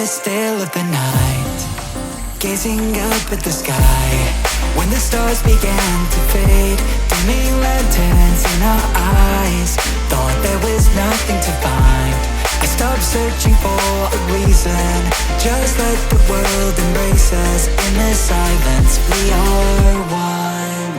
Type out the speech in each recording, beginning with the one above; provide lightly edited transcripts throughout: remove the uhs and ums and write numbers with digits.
still of the night, gazing up at the sky. When the stars began to fade, dimming lanterns in our eyes, thought there was nothing to find. I stopped searching for a reason, just let the world embrace us. In the silence we are one.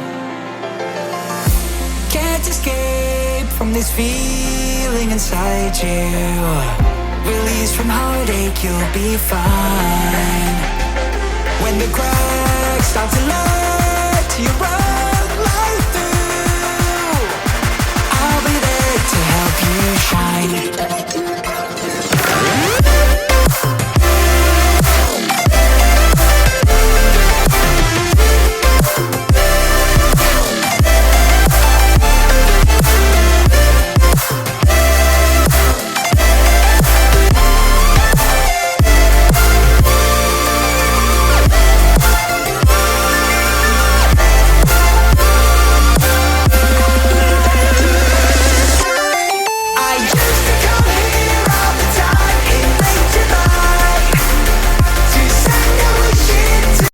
Can't escape from this feeling inside you. Release from heartache, you'll be fine. When the cracks start to let you run,